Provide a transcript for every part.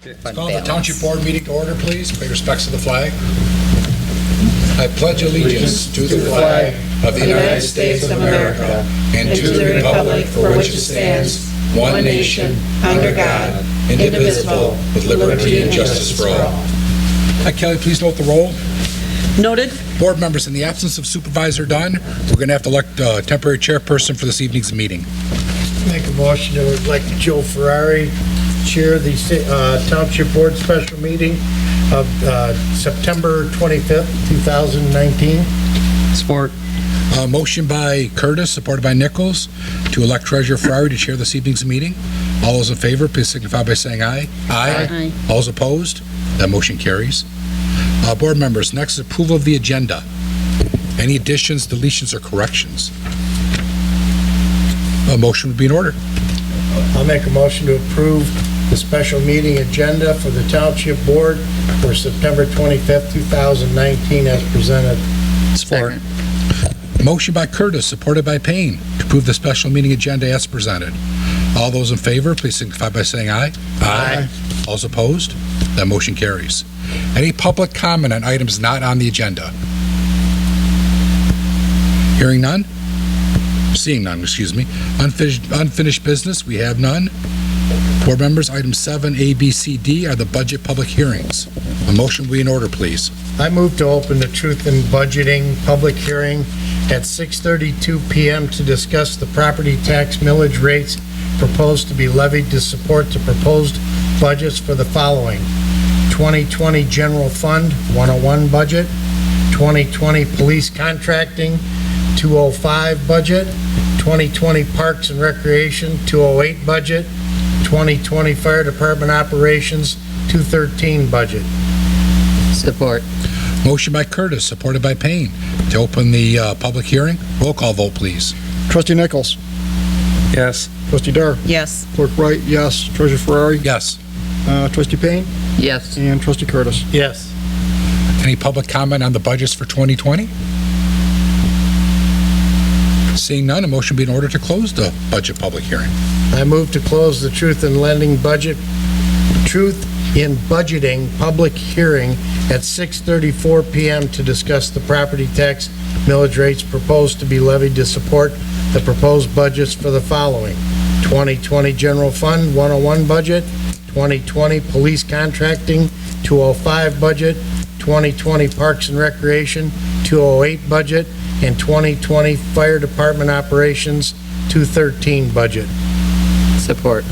Let's call the Township Board meeting to order, please. Pay respects to the flag. I pledge allegiance to the flag of the United States of America and to the republic for which it stands, one nation, under God, indivisible, with liberty and justice for all. Hi, Kelly, please note the roll. Noted. Board members, in the absence of Supervisor Dunn, we're going to have to elect a temporary chairperson for this evening's meeting. Make a motion to elect Joe Ferrari, chair of the Township Board special meeting of September 25th, 2019. Support. Motion by Curtis, supported by Nichols, to elect Treasurer Ferrari to chair this evening's meeting. All those in favor, please signify by saying aye. Aye. All those opposed? That motion carries. Board members, next is approval of the agenda. Any additions, deletions, or corrections? A motion would be in order. I'll make a motion to approve the special meeting agenda for the Township Board for September 25th, 2019 as presented. Support. Motion by Curtis, supported by Payne, to approve the special meeting agenda as presented. All those in favor, please signify by saying aye. Aye. All those opposed? That motion carries. Any public comment on items not on the agenda? Hearing none? Seeing none, excuse me. Unfinished business, we have none. Board members, items 7, A, B, C, D are the budget public hearings. A motion will be in order, please. I move to open the Truth in Budgeting public hearing at 6:32 p.m. to discuss the property tax millage rates proposed to be levied to support the proposed budgets for the following: 2020 General Fund 101 budget, 2020 Police Contracting 205 budget, 2020 Parks and Recreation 208 budget, 2020 Fire Department Operations 213 budget. Support. Motion by Curtis, supported by Payne, to open the public hearing. Roll call vote, please. Trustee Nichols. Yes. Trustee Durr. Yes. Clerk Wright, yes. Treasurer Ferrari. Yes. Trustee Payne. Yes. And Trustee Curtis. Yes. Any public comment on the budgets for 2020? Seeing none, a motion be in order to close the budget public hearing. I move to close the Truth in Budgeting public hearing at 6:34 p.m. to discuss the property tax millage rates proposed to be levied to support the proposed budgets for the following: 2020 General Fund 101 budget, 2020 Police Contracting 205 budget, 2020 Parks and Recreation 208 budget, and 2020 Fire Department Operations 213 budget. Support.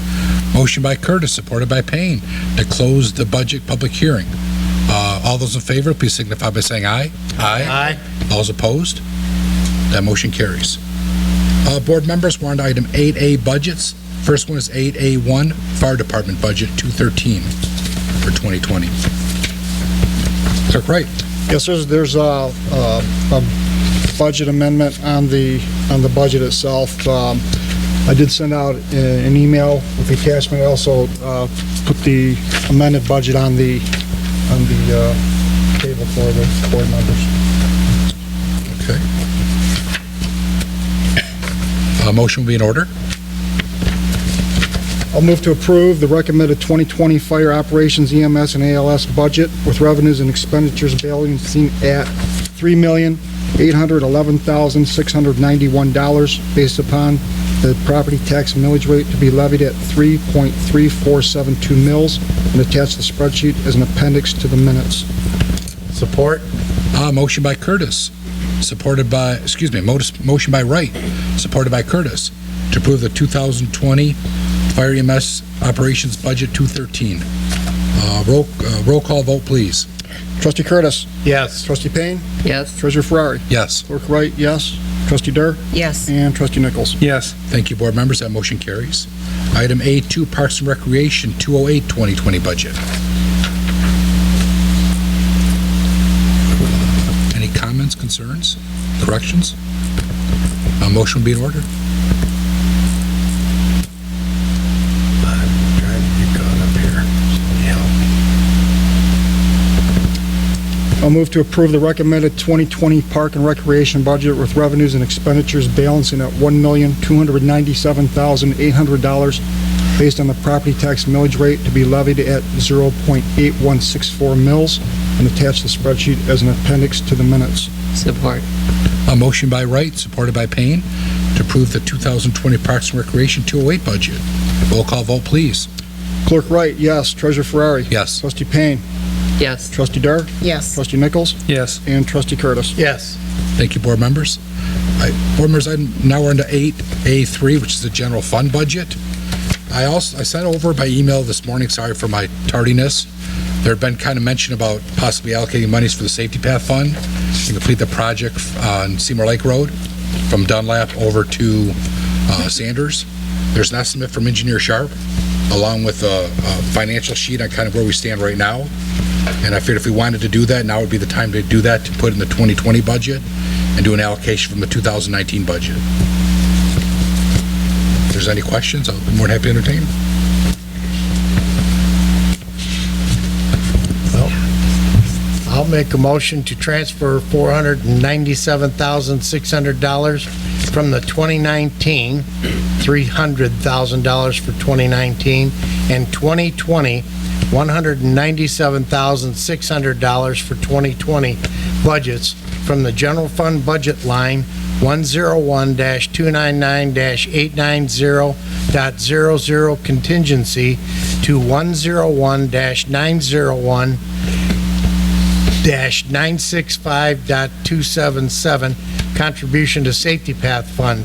Motion by Curtis, supported by Payne, to close the budget public hearing. All those in favor, please signify by saying aye. Aye. All those opposed? That motion carries. Board members, we're on to item 8A budgets. First one is 8A1, Fire Department budget 213 for 2020. Clerk Wright. Yes, there's a budget amendment on the budget itself. I did send out an email with the attachment. I also put the amended budget on the table for the board members. Okay. Motion will be in order. I'll move to approve the recommended 2020 Fire Operations EMS and ALS budget with revenues and expenditures balancing at $3,811,691 based upon the property tax millage rate to be levied at 3.3472 mils and attach the spreadsheet as an appendix to the minutes. Support. Motion by Curtis, supported by, motion by Wright, supported by Curtis, to approve the 2020 Fire EMS Operations Budget 213. Roll call vote, please. Trustee Curtis. Yes. Trustee Payne. Yes. Treasurer Ferrari. Yes. Clerk Wright, yes. Trustee Durr. Yes. And Trustee Nichols. Yes. Thank you, board members. That motion carries. Item A2, Parks and Recreation 208 2020 budget. Any comments, concerns, corrections? Motion will be in order. I'm trying to get caught up here. I'll move to approve the recommended 2020 Park and Recreation budget with revenues and expenditures balancing at $1,297,800 based on the property tax millage rate to be levied at 0.8164 mils, and attach the spreadsheet as an appendix to the minutes. Support. A motion by Wright, supported by Payne, to approve the 2020 Parks and Recreation 208 budget. Roll call vote, please. Clerk Wright, yes. Treasurer Ferrari? Yes. Trustee Payne? Yes. Trustee Dart? Yes. Trustee Nichols? Yes. And Trustee Curtis? Yes. Thank you, board members. Board members, now we're into 8A3, which is the general fund budget. I sent over by email this morning, sorry for my tardiness. There had been kind of mention about possibly allocating monies for the Safety Path Fund to complete the project on Seymour Lake Road from Dunlap over to Sanders. There's an estimate from Engineer Sharp, along with a financial sheet on kind of where we stand right now. And I figured if we wanted to do that, now would be the time to do that, to put in the 2020 budget and do an allocation from the 2019 budget. If there's any questions, I'll be more than happy to entertain. I'll make a motion to transfer $497,600 from the 2019, $300,000 for 2019, and 2020, $197,600 for 2020 budgets from the general fund budget line 101-299-890.00 contingency to 101-965.277 contribution to Safety Path Fund.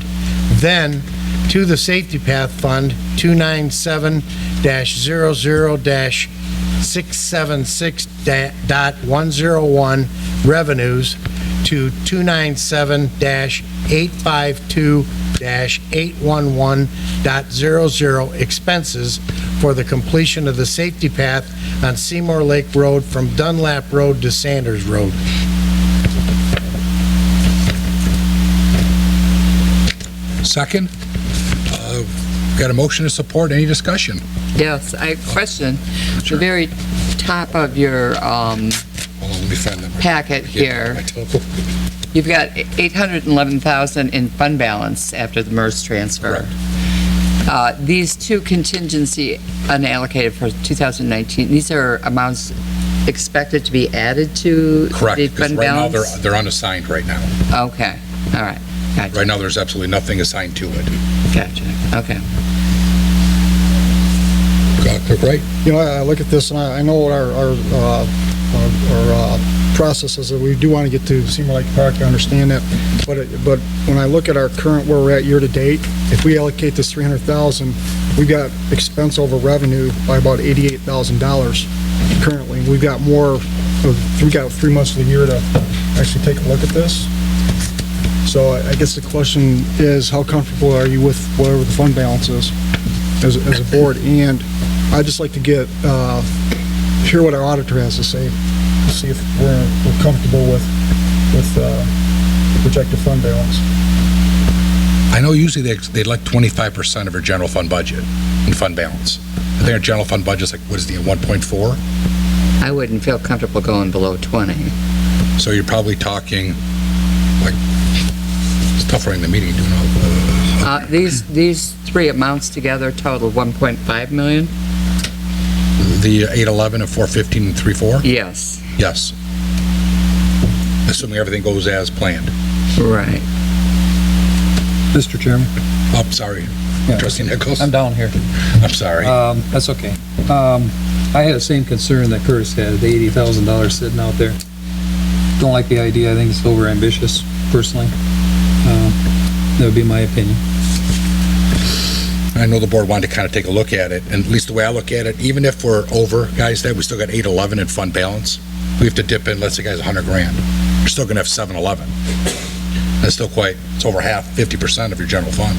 Then to the Safety Path Fund 297-00-676.101 revenues to 297-852-811.00 expenses for the completion of the safety path on Seymour Lake Road from Dunlap Road to Sanders Road. Second, got a motion to support. Any discussion? Yes, I have a question. The very top of your Hold on, let me find them. packet here, you've got $811,000 in fund balance after the MERS transfer. These two contingency unallocated for 2019, these are amounts expected to be added to Correct, the because fund right now balance? they're unassigned right now. Okay, all right, gotcha, Right now, there's absolutely nothing assigned to it. gotcha, okay. Clerk Wright? You know, I look at this and I know what our process is, that we do want to get to Seymour Lake Park, I understand that, but when I look at our current, where we're at year to date, if we allocate this $300,000, we got expense over revenue by about $88,000 currently. We've got more, we got 3 months of the year to actually take a look at this. So I guess the question is, how comfortable are you with whatever the fund balance is as a board? And I'd just like to hear what our auditor has to say, to see if we're comfortable with projected fund balance. I know usually they'd like 25% of your general fund budget in fund balance. I think our general fund budget's like, what is the 1.4? I wouldn't feel comfortable going below 20. So you're probably talking, like, it's tough running the meeting, doing all, These three amounts together total 1.5 million? the 811 and 415 and 34? Yes, Yes. Assuming everything goes as planned. right. Mr. Chairman? Oh, sorry. Yeah. Trustee Nichols? I'm down here. I'm sorry. That's okay. I had the same concern that Curtis had, the $80,000 sitting out there. Don't like the idea. I think it's overambitious, personally. That would be my opinion. I know the board wanted to kind of take a look at it, and at least the way I look at it, even if we're over, guys, that we still got 811 in fund balance. We have to dip in, let's say, guys, 100 grand. We're still gonna have 711. That's still quite, it's over half, 50% of your general fund.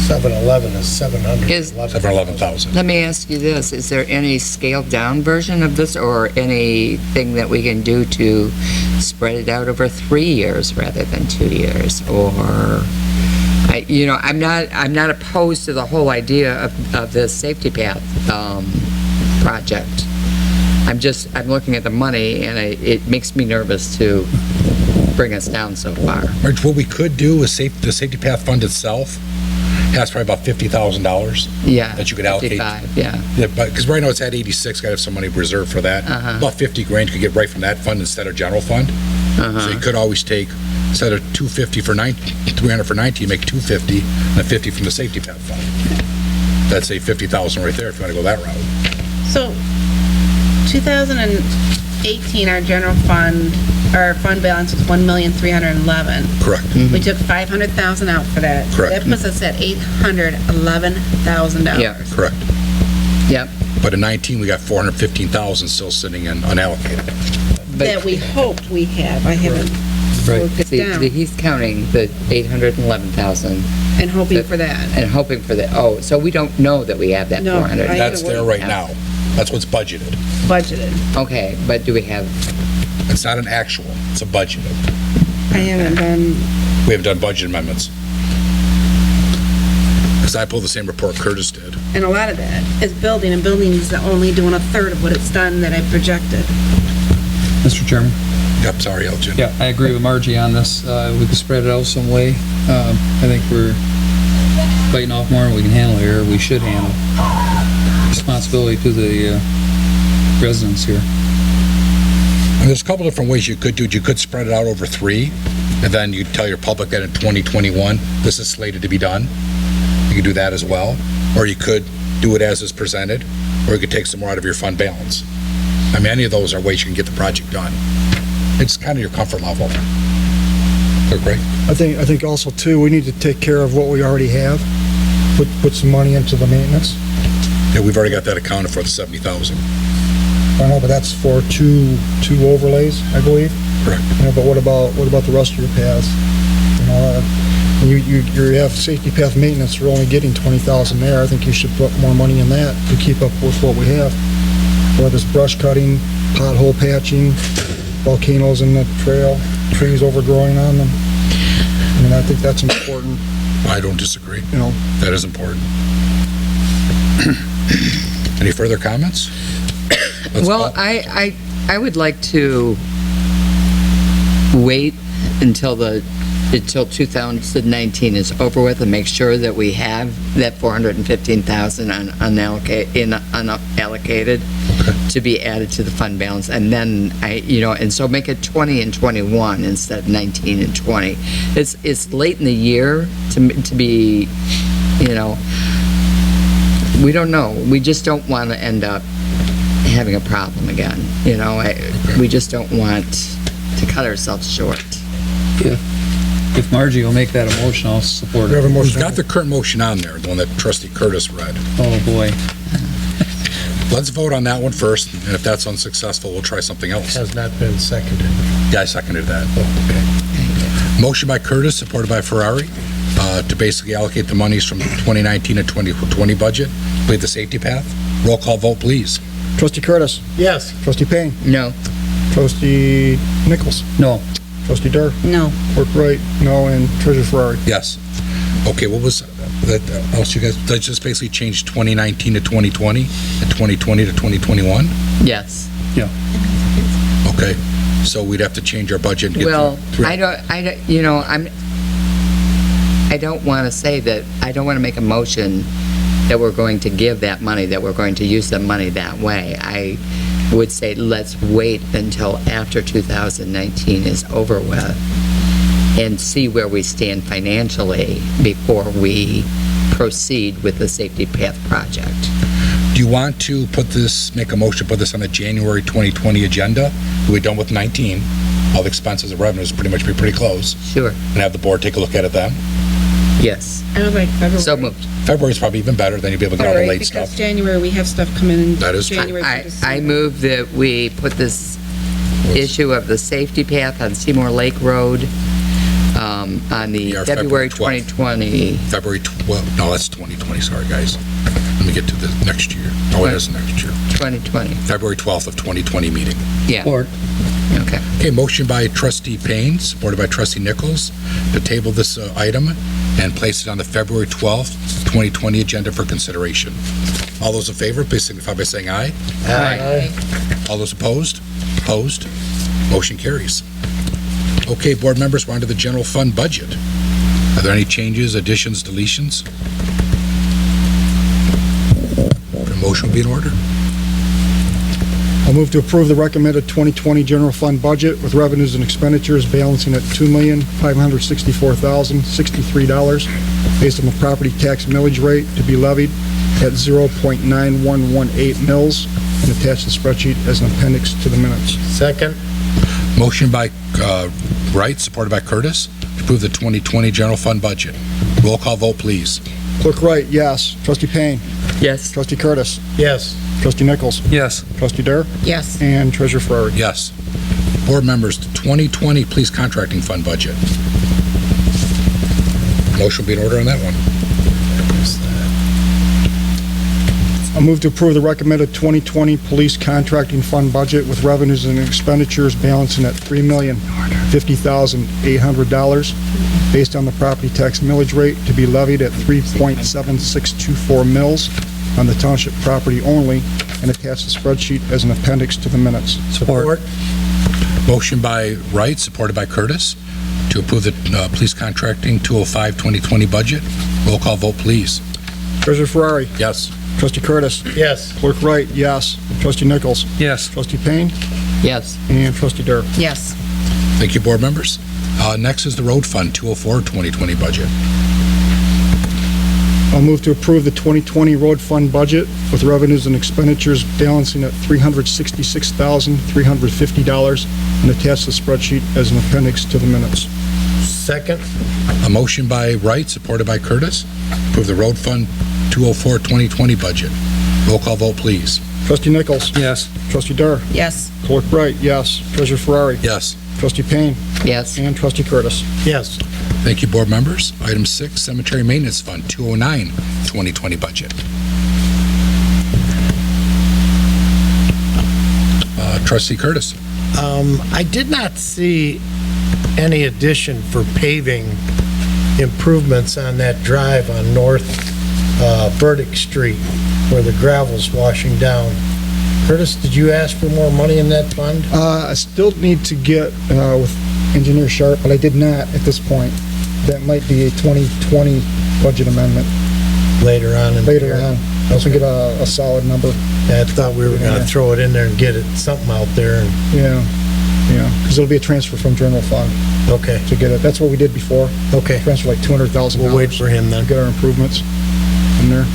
711 is 711. 711,000. Let me ask you this, is there any scaled down version of this or anything that we can do to spread it out over 3 years rather than 2 years? Or, I'm not opposed to the whole idea of the safety path project. I'm looking at the money and it makes me nervous to bring us down so far. Marge, what we could do is the safety path fund itself has probably about $50,000 Yeah. that you could allocate. 55, yeah. Yeah, but, because right now it's at 86, gotta have some money reserved for that. About 50 grand you could get right from that fund instead of general fund. So you could always take, instead of 250 for 300 for 19, you make 250 and 50 from the safety path fund. That's a 50,000 right there if you wanna go that route. So, 2018, our general fund, our fund balance was 1,311,000. Correct. We took 500,000 out for that. Correct. That puts us at $811,000. Yeah. Correct. Yep. But in 19, we got 415,000 still sitting in unallocated. That we hoped we have. I haven't Right. worked it See, down. he's counting the 811,000 And hoping for that. and hoping for the, oh, so we don't know that we have that No, 400. I- That's there right Yeah. now. That's what's budgeted. Budgeted. Okay, but do we have, It's not an actual, it's a budgeted. I haven't done, We haven't done budget amendments. Because I pulled the same report Curtis did. and a lot of that is building, and building is only doing a third of what it's done that I projected. Mr. Chairman? Yep, sorry, Elgin. Yeah, I agree with Margie on this. We could spread it out some way. I think we're biting off more than we can handle here, we should handle. Responsibility to the residents here. And there's a couple different ways you could do it. You could spread it out over 3, and then you tell your public that in 2021, this is slated to be done. You could do that as well. Or you could do it as is presented, or you could take some more out of your fund balance. I mean, any of those are ways you can get the project done. It's kind of your comfort level. Agree? I think also too, we need to take care of what we already have, put some money into the maintenance. Yeah, we've already got that accounted for, the 70,000. I know, but that's for two overlays, I believe. Correct. You know, but what about the rest of your paths? You know, you have safety path maintenance, you're only getting 20,000 there. I think you should put more money in that to keep up with what we have. Whether it's brush cutting, pothole patching, volcanoes in the trail, trees overgrowing on them. I mean, I think that's important, I don't disagree. you know. That is important. Any further comments? Let's well, vote. I would like to wait until 2019 is over with and make sure that we have that 415,000 unallocated to be added to the fund balance, and then and so make it 20 and 21 instead of 19 and 20. It's late in the year to be, we don't know. We just don't want to end up having a problem again. We just don't want to cut ourselves short. If Margie will make that a motion, I'll support We have it. a We've motion. got the current motion on there, the one that trustee Curtis read. Oh, boy. Let's vote on that one first, and if that's unsuccessful, we'll try something else. Has not been seconded. Yeah, I seconded that. Motion by Curtis, supported by Ferrari, to basically allocate the monies from 2019 to 2020 budget, complete the safety path. Roll call vote, please. Trustee Curtis. Yes. Trustee Payne. No. Trustee Nichols. No. Trustee Dur. No. Clerk Wright. No. And Treasurer Ferrari. Yes. Okay, what was that else you guys, that just basically changed 2019 to 2020 and 2020 to 2021? Yes. Okay, so we'd have to change our budget and get Well, through. I don't want to say that, I don't want to make a motion that we're going to give that money, that we're going to use the money that way. I would say let's wait until after 2019 is over with and see where we stand financially before we proceed with the safety path project. Do you want to make a motion, put this on the January 2020 agenda? We're done with 19. All the expenses and revenues pretty much be pretty close. Sure. And have the board take a look at it then. Yes. I would like February. So moved. February's probably even better, then you'll be able to get all the February, late because stuff. January, we have stuff coming in. That is true. January through I December. move that we put this issue of the safety path on Seymour Lake Road on the Yeah, February February 2020. February 12, no, that's 2020, sorry, guys. Let me get to the next year. Oh, it is next year. 2020. February 12th of 2020 meeting. Yeah, Support. okay. Okay, motion by trustee Payne, supported by trustee Nichols, to table this item and place it on the February 12th, 2020 agenda for consideration. All those in favor, please signify by saying aye. Aye. All those opposed? Opposed. Motion carries. Okay, board members, we're on to the general fund budget. Are there any changes, additions, deletions? A motion will be in order. I'll move to approve the recommended 2020 general fund budget with revenues and expenditures balancing at $2,564,063 based on the property tax millage rate to be levied at 0.9118 mils and attach the spreadsheet as an appendix to the minutes. Second? Motion by Wright, supported by Curtis, to approve the 2020 general fund budget. Roll call vote, please. Clerk Wright, yes. Trustee Payne. Yes. Trustee Curtis. Yes. Trustee Nichols. Yes. Trustee Dur. Yes. And Treasurer Ferrari. Yes. Board members, the 2020 police contracting fund budget. Motion will be in order on that one. I'll move to approve the recommended 2020 police contracting fund budget with revenues and expenditures balancing at $3,050,800 based on the property tax millage rate to be levied at 3.7624 mils on the township property only and attach the spreadsheet as an appendix to the minutes. Support? Motion by Wright, supported by Curtis, to approve the police contracting 205-2020 budget. Roll call vote, please. Treasurer Ferrari. Yes. Trustee Curtis. Yes. Clerk Wright, yes. Trustee Nichols. Yes. Trustee Payne. Yes. And Trustee Dur. Yes. Thank you, board members. Next is the road fund 204-2020 budget. I'll move to approve the 2020 road fund budget with revenues and expenditures balancing at $366,350 and attach the spreadsheet as an appendix to the minutes. Second? A motion by Wright, supported by Curtis, to approve the road fund 204-2020 budget. Roll call vote, please. Trustee Nichols. Yes. Trustee Dur. Yes. Clerk Wright, yes. Treasurer Ferrari. Yes. Trustee Payne. Yes. And Trustee Curtis. Yes. Thank you, board members. Item 6, cemetery maintenance fund 209-2020 budget. Trustee Curtis. I did not see any addition for paving improvements on that drive on North Burdick Street where the gravel's washing down. Curtis, did you ask for more money in that fund? I still need to get with Engineer Sharp, but I did not at this point. That might be a 2020 budget amendment Later on in the later year? on. Once we get a solid number. Yeah, I thought we were gonna Yeah. throw it in there and get it, something out there. And Yeah, because it'll be a transfer from general fund Okay, to get it. That's what we did before. okay. Transfer like $200,000. We'll wait for him then. Get our improvements in there.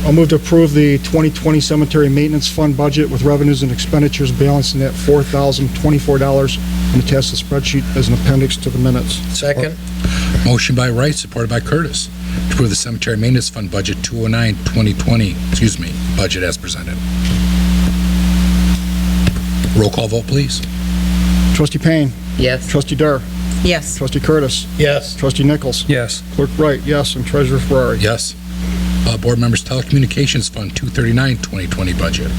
I'll move to approve the 2020 cemetery maintenance fund budget with revenues and expenditures balancing at $4,024 and attach the spreadsheet as an appendix to the minutes. Second? Motion by Wright, supported by Curtis, to approve the cemetery maintenance fund budget 209-2020, budget as presented. Roll call vote, please. Trustee Payne. Yes. Trustee Dur. Yes. Trustee Curtis. Yes. Trustee Nichols. Yes. Clerk Wright, yes. And Treasurer Ferrari. Yes. Board members, telecommunications fund 239-2020 budget.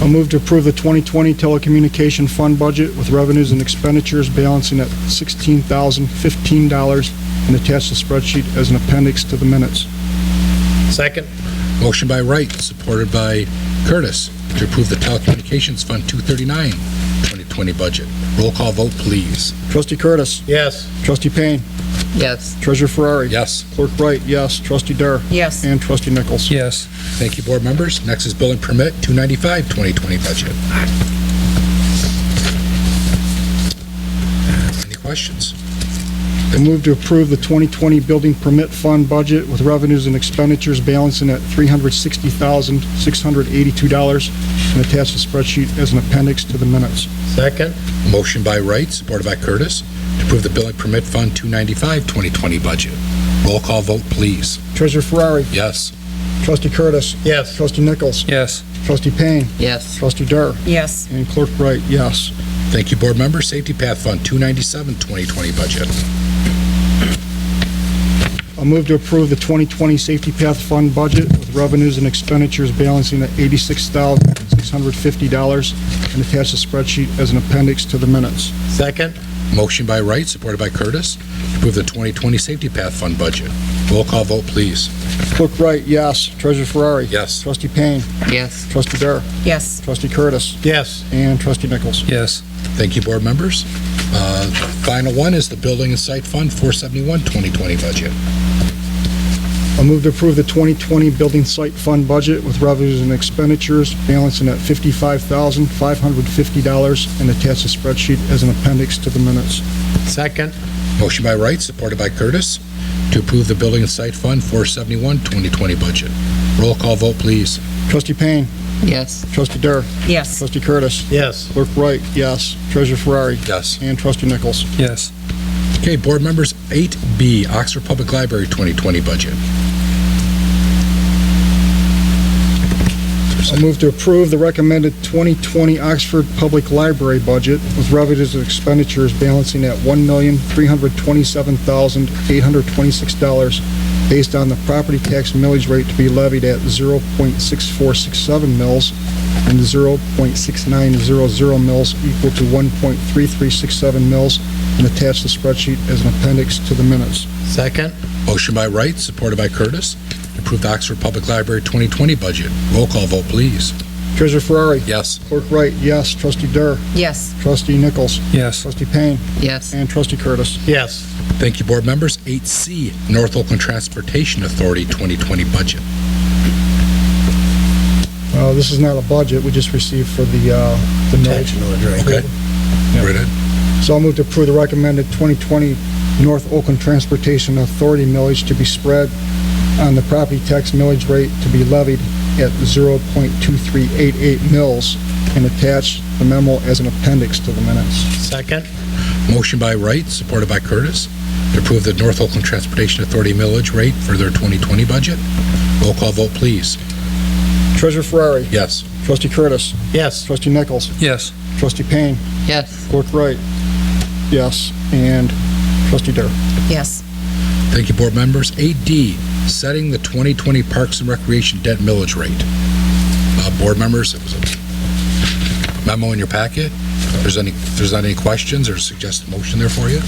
I'll move to approve the 2020 telecommunication fund budget with revenues and expenditures balancing at $16,015 and attach the spreadsheet as an appendix to the minutes. Second? Motion by Wright, supported by Curtis, to approve the telecommunications fund 239-2020 budget. Roll call vote, please. Trustee Curtis. Yes. Trustee Payne. Yes. Treasurer Ferrari. Yes. Clerk Wright, yes. Trustee Dur. Yes. And Trustee Nichols. Yes. Thank you, board members. Next is bill and permit 295-2020 budget. Any questions? I move to approve the 2020 building permit fund budget with revenues and expenditures balancing at $360,682 and attach the spreadsheet as an appendix to the minutes. Second? Motion by Wright, supported by Curtis, to approve the billing permit fund 295-2020 budget. Roll call vote, please. Treasurer Ferrari. Yes. Trustee Curtis. Yes. Trustee Nichols. Yes. Trustee Payne. Yes. Trustee Dur. Yes. And Clerk Wright, yes. Thank you, board members. Safety Path Fund 297-2020 budget. I'll move to approve the 2020 Safety Path Fund budget with revenues and expenditures balancing at $86,650 and attach the spreadsheet as an appendix to the minutes. Second? Motion by Wright, supported by Curtis, to approve the 2020 Safety Path Fund budget. Roll call vote, please. Clerk Wright, yes. Treasurer Ferrari. Yes. Trustee Payne. Yes. Trustee Dare. Yes. Trustee Curtis. Yes. And Trustee Nichols. Yes. Thank you, board members. Final one is the Building and Site Fund 471 2020 budget. I move to approve the 2020 Building Site Fund budget with revenues and expenditures balancing at $55,550 and attach a spreadsheet as an appendix to the minutes. Second. Motion by Wright, supported by Curtis, to approve the Building and Site Fund 471 2020 budget. Roll call vote, please. Trustee Payne. Yes. Trustee Dare. Yes. Trustee Curtis. Yes. Clerk Wright, yes. Treasurer Ferrari. Yes. And Trustee Nichols. Yes. Okay, board members, 8B, Oxford Public Library 2020 budget. I move to approve the recommended 2020 Oxford Public Library budget with revenues and expenditures balancing at $1,327,826 based on the property tax millage rate to be levied at 0.6467 mils and 0.6900 mils equal to 1.3367 mils and attach the spreadsheet as an appendix to the minutes. Second. Motion by Wright, supported by Curtis, to approve the Oxford Public Library 2020 budget. Roll call vote, please. Treasurer Ferrari. Yes. Clerk Wright, yes. Trustee Dare. Yes. Trustee Nichols. Yes. Trustee Payne. Yes. And Trustee Curtis. Yes. Thank you, board members. 8C, North Oakland Transportation Authority 2020 budget. This is not a budget, we just received for the millage. Okay. Right ahead. So I'll move to approve the recommended 2020 North Oakland Transportation Authority millage to be spread on the property tax millage rate to be levied at 0.2388 mils and attach the memo as an appendix to the minutes. Second. Motion by Wright, supported by Curtis, to approve the North Oakland Transportation Authority millage rate for their 2020 budget. Roll call vote, please. Treasurer Ferrari. Yes. Trustee Curtis. Yes. Trustee Nichols. Yes. Trustee Payne. Yes. Clerk Wright. Yes. And Trustee Dare. Yes. Thank you, board members. 8D, setting the 2020 Parks and Recreation debt millage rate. Board members, it was a memo in your packet. If there's not any questions or suggested motion there for you.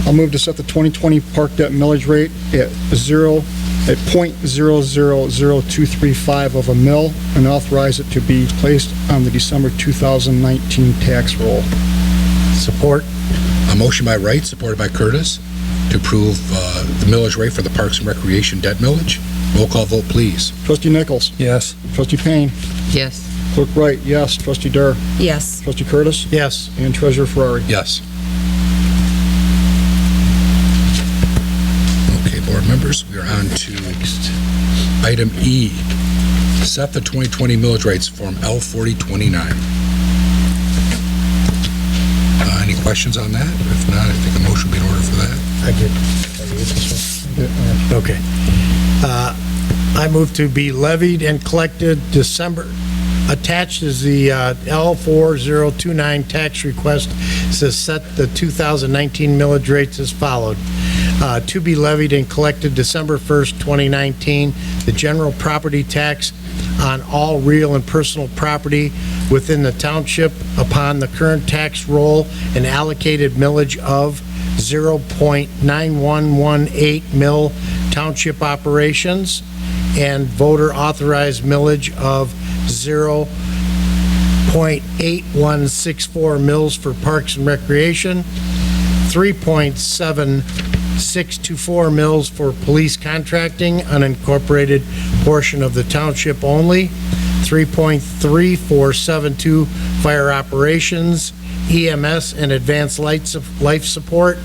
I'll move to set the 2020 park debt millage rate at 0.000235 of a mil and authorize it to be placed on the December 2019 tax roll. Support. A motion by Wright, supported by Curtis, to approve the millage rate for the Parks and Recreation debt millage. Roll call vote, please. Trustee Nichols. Yes. Trustee Payne. Yes. Clerk Wright, yes. Trustee Dare. Yes. Trustee Curtis. Yes. And Treasurer Ferrari. Yes. Okay, board members, we are on to item E, set the 2020 millage rates, Form L4029. Any questions on that? If not, I think a motion will be in order for that. I get this one. Okay. I move to be levied and collected December. Attached is the L4029 tax request. It says set the 2019 millage rates as followed. To be levied and collected December 1st, 2019, the general property tax on all real and personal property within the township upon the current tax roll an allocated millage of 0.9118 mil township operations and voter authorized millage of 0.8164 mils for parks and recreation, 3.7624 mils for police contracting, unincorporated portion of the township only, 3.3472 fire operations, EMS and advanced life support,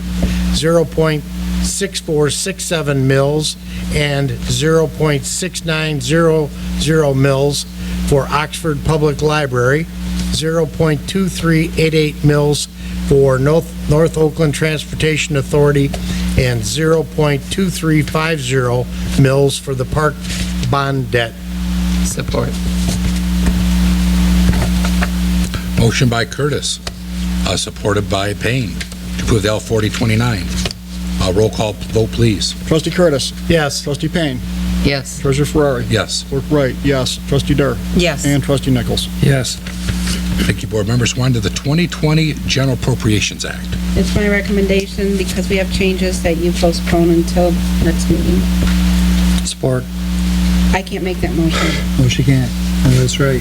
0.6467 mils, and 0.6900 mils for Oxford Public Library, 0.2388 mils for North Oakland Transportation Authority, and 0.2350 mils for the park bond debt. Support. Motion by Curtis, supported by Payne, to approve the L4029. Roll call vote, please. Trustee Curtis. Yes. Trustee Payne. Yes. Treasurer Ferrari. Yes. Clerk Wright, yes. Trustee Dare. Yes. And Trustee Nichols. Yes. Thank you, board members. We're on to the 2020 General Appropriations Act. It's my recommendation, because we have changes, that you postpone until next meeting. Support. I can't make that motion. Oh, she can't. Oh, that's right.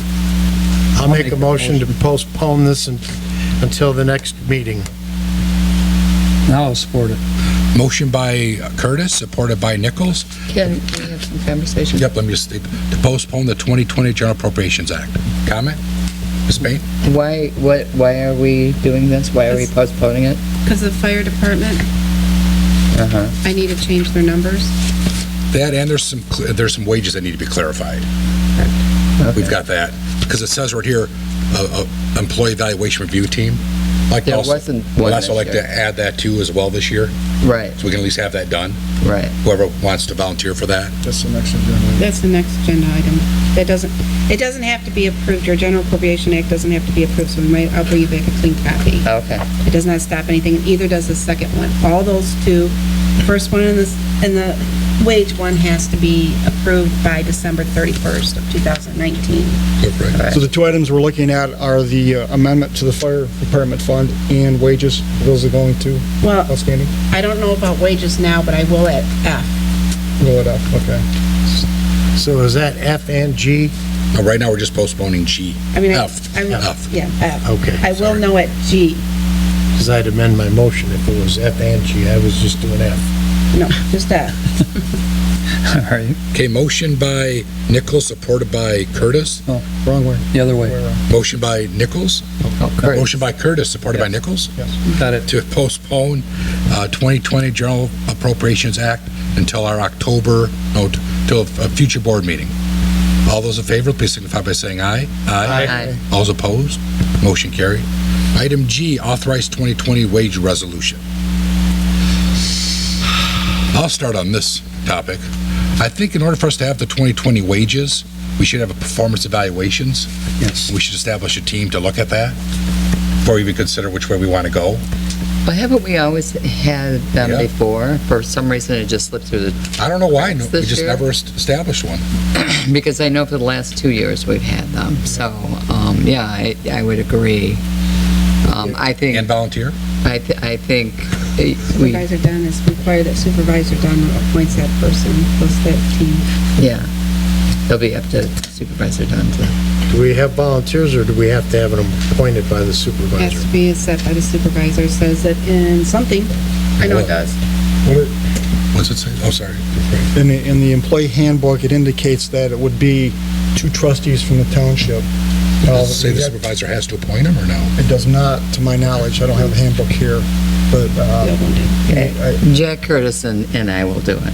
I'll make a motion to postpone this until the next meeting. Now I'll support it. Motion by Curtis, supported by Nichols. Can we have some conversation? Yep, let me just, to postpone the 2020 General Appropriations Act. Comment? Ms. Payne? Why are we doing this? Why are we postponing it? Because the fire department, I need to change their numbers. That, and there's some wages that need to be clarified. We've got that. Because it says right here, employee evaluation review team. There wasn't one We'd also this like year. to add that too as well this year, Right, so we can at least have that done. right. Whoever wants to volunteer for that. That's the next agenda. That's the next agenda item. It doesn't have to be approved. Your General Appropriation Act doesn't have to be approved, so I'll bring you back a clean copy. Okay. It does not stop anything, and either does the second one. All those two, the first one and the wage one has to be approved by December 31st of 2019. Right. So the two items we're looking at are the amendment to the fire department fund and wages. Those are going to Well, outstanding. I don't know about wages now, but I will at F. Roll it up, okay. So is that F and G? Right now, we're just postponing G. I mean, F. F. Yeah, F. Okay, I will sorry. know at G. Because I'd amend my motion if it was F and G. I was just doing F. No, just F. All right. Okay, motion by Nichols, supported by Curtis. Oh, wrong way. The other way. Motion by Nichols. Curtis. Motion by Curtis, supported by Nichols, Got it. to postpone 2020 General Appropriations Act until our till a future board meeting. All those in favor, please signify by saying aye. Aye. All those opposed? Motion carried. Item G, authorize 2020 wage resolution. I'll start on this topic. I think in order for us to have the 2020 wages, we should have a performance evaluations. Yes. We should establish a team to look at that before we even consider which way we want to go. Well, haven't we always had them Yeah. before? For some reason, it just slipped through I don't know why, we This just year? never established one. because I know for the last 2 years we've had them. So, yeah, I would agree. I think, And volunteer? I think we, Supervisor Dunn is required that Supervisor Dunn appoints that person, plus that team. yeah, it'll be up to Supervisor Dunn to. Do we have volunteers, or do we have to have them appointed by the Has supervisor? to be set by the supervisor, says it in something. I know it does. What's it say? Oh, sorry. In the employee handbook, it indicates that it would be two trustees from the township. Does it say the supervisor has to appoint him or no? It does not, to my knowledge. I don't have the handbook here, but Jack Curtis and I will do it.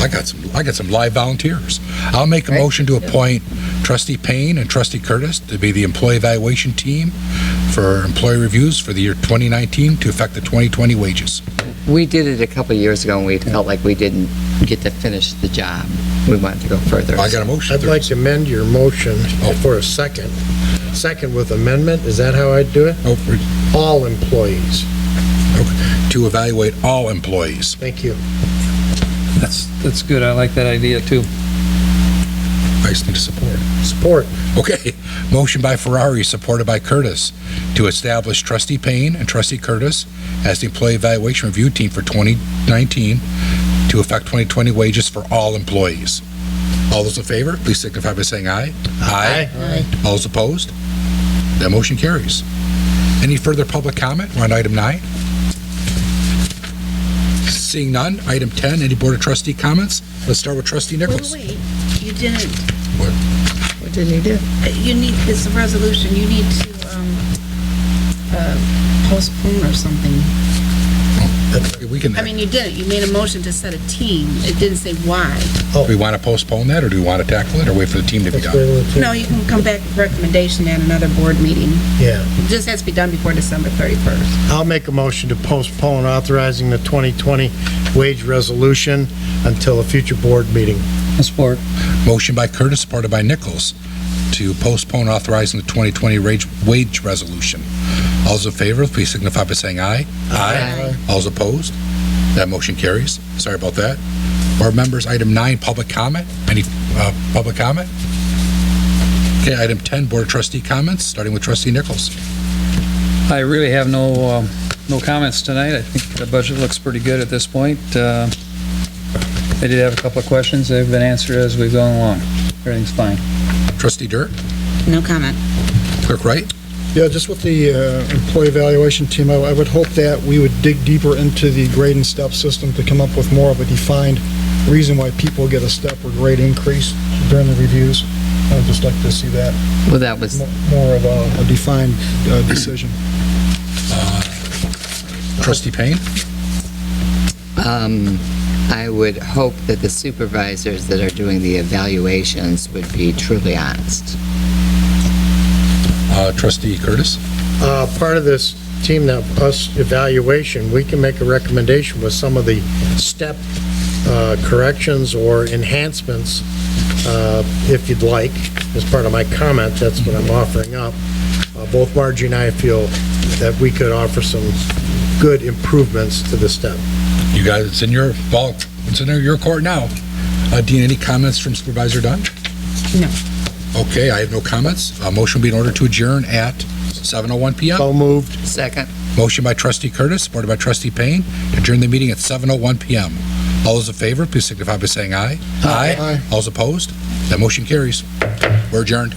I got some live volunteers. I'll make a Right. motion to appoint Trustee Payne and Trustee Curtis to be the employee evaluation team for employee reviews for the year 2019 to affect the 2020 wages. We did it a couple of years ago and we felt like we didn't get to finish the job. We wanted to go further. I got a motion. I'd like to amend your motion for a second. Second with amendment, is that how I'd do it? Oh, All employees. to evaluate all employees. Thank you. That's good. I like that idea too. I just need to support. Support. Okay, motion by Ferrari, supported by Curtis, to establish Trustee Payne and Trustee Curtis as the employee evaluation review team for 2019 to affect 2020 wages for all employees. All those in favor, please signify by saying aye. Aye. All those opposed? That motion carries. Any further public comment? We're on item 9. Seeing none, item 10, any Board of Trustee comments? Let's start with Trustee Nichols. Wait, you didn't, What did he do? you need, this resolution, you need to, postpone or something. We can, I mean, you didn't, you made a motion to set a team. It didn't say why. do we want to postpone that, or do we want to tackle it, or wait for the team to be done? No, you can come back with recommendation at another board meeting. Yeah. It just has to be done before December 31st. I'll make a motion to postpone authorizing the 2020 wage resolution until a future board meeting. I support. Motion by Curtis, supported by Nichols, to postpone authorizing the 2020 wage resolution. All those in favor, please signify by saying aye. Aye. All those opposed? That motion carries. Sorry about that. Board members, item 9, public comment. Any public comment? Okay, item 10, Board of Trustee comments, starting with Trustee Nichols. I really have no comments tonight. I think the budget looks pretty good at this point. I did have a couple of questions. They've been answered as we've gone along. Everything's fine. Trustee Dur, No comment. Clerk Wright. Yeah, just with the employee evaluation team, I would hope that we would dig deeper into the grade and step system to come up with more of a defined reason why people get a step or grade increase during the reviews. I would just like to see that, Well, that was, more of a defined decision. Trustee Payne. I would hope that the supervisors that are doing the evaluations would be truly honest. Trustee Curtis. Part of this team, that us evaluation, we can make a recommendation with some of the step corrections or enhancements, if you'd like, as part of my comment. That's what I'm offering up. Both Margie and I feel that we could offer some good improvements to the step. You guys, it's in your ball. It's in your court now. Dean, any comments from Supervisor Dunn? No. Okay, I have no comments. Motion will be in order to adjourn at 7:01 p.m. So moved. Second. Motion by Trustee Curtis, supported by Trustee Payne, to adjourn the meeting at 7:01 p.m. All those in favor, please signify by saying aye. Aye. All those opposed? That motion carries. We're adjourned.